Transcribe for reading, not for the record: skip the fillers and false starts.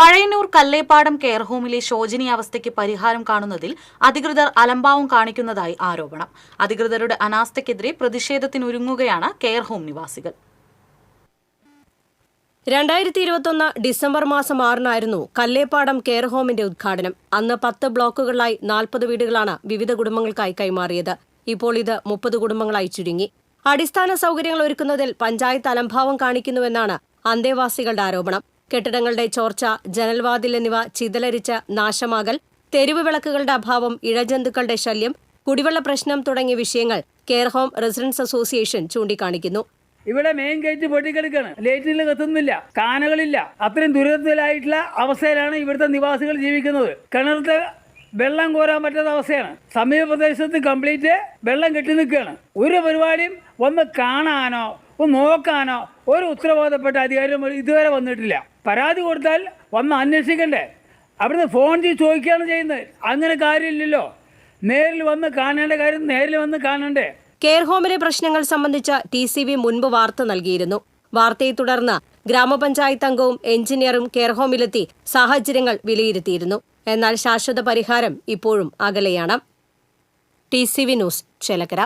Pazhayannur Kallepadam care ഹോമിലെ ശോചനീയാവസ്ഥയ്ക്ക് പരിഹാരം കാണുന്നതിൽ അധികൃതർ അലംഭാവം കാണിക്കുന്നതായി ആരോപണം. അധികൃതരുടെ അനാസ്ഥയ്ക്കെതിരെ പ്രതിഷേധത്തിനൊരുങ്ങുകയാണ് കെയർ ഹോം നിവാസികൾ. 2021 ഡിസംബർ മാസം 6-നായിരുന്നു കല്ലേപ്പാടം കെയർ ഹോമിന്റെ ഉദ്ഘാടനം. അന്ന് 10 ബ്ലോക്കുകളിലായി 40 വീടുകളാണ് വിവിധ കുടുംബങ്ങൾക്കായി കൈമാറിയത്. ഇപ്പോൾ ഇത് 30 കുടുംബങ്ങളായി ചുരുങ്ങി. അടിസ്ഥാന സൗകര്യങ്ങൾ ഒരുക്കുന്നതിൽ പഞ്ചായത്ത് അലംഭാവം കാണിക്കുന്നുവെന്നാണ് അന്തേവാസികളുടെ ആരോപണം. കെട്ടിടങ്ങളുടെ ചോർച്ച, ജനൽവാതിൽ എന്നിവ ചിതലരിച്ച് നാശമാകൽ, തെരുവ് വിളക്കുകളുടെ അഭാവം, ഇഴജന്തുക്കളുടെ ശല്യം, കുടിവെള്ള പ്രശ്നം തുടങ്ങിയ വിഷയങ്ങൾ കെയർ ഹോം റെസിഡൻസ് അസോസിയേഷൻ ചൂണ്ടിക്കാണിക്കുന്നു. ഇവിടെ മെയിൻ ഗേറ്റ് പൊട്ടിക്കെടുക്കാണ്, ലൈറ്റിൽ കത്തുന്നില്ല, കാനകളില്ല. അത്രയും ദുരിതത്തിലായിട്ടുള്ള അവസ്ഥയിലാണ് ഇവിടുത്തെ നിവാസികൾ ജീവിക്കുന്നത്. കിണറത്തെ വെള്ളം കോരാൻ പറ്റാത്ത അവസ്ഥയാണ്. സമീപ പ്രദേശത്ത് കംപ്ലീറ്റ് വെള്ളം കെട്ടി നിൽക്കുകയാണ്. ഒരു പരിപാടിയും ഒന്ന് കാണാനോ ഒന്ന് നോക്കാനോ ഒരു ഉത്തരവാദപ്പെട്ട അധികാരം ഇതുവരെ വന്നിട്ടില്ല. പരാതി കൊടുത്താൽ വന്ന് അന്വേഷിക്കണ്ടേ? അവിടുന്ന് ഫോൺ ചെയ്ത് ചോദിക്കുകയാണ് ചെയ്യുന്നത്. അങ്ങനെ കാര്യമില്ലല്ലോ. നേരിൽ വന്ന് കാണേണ്ട കാര്യം നേരിൽ വന്ന് കാണണ്ടേ? കെയർ ഹോമിലെ പ്രശ്നങ്ങൾ സംബന്ധിച്ച് TCV മുൻപ് വാർത്ത നൽകിയിരുന്നു. വാർത്തയെ തുടർന്ന് ഗ്രാമപഞ്ചായത്ത് അംഗവും എഞ്ചിനീയറും കെയർ ഹോമിലെത്തി സാഹചര്യങ്ങൾ വിലയിരുത്തിയിരുന്നു. എന്നാൽ ശാശ്വത പരിഹാരം ഇപ്പോഴും അകലെയാണ്. TCV news, Chelakkara.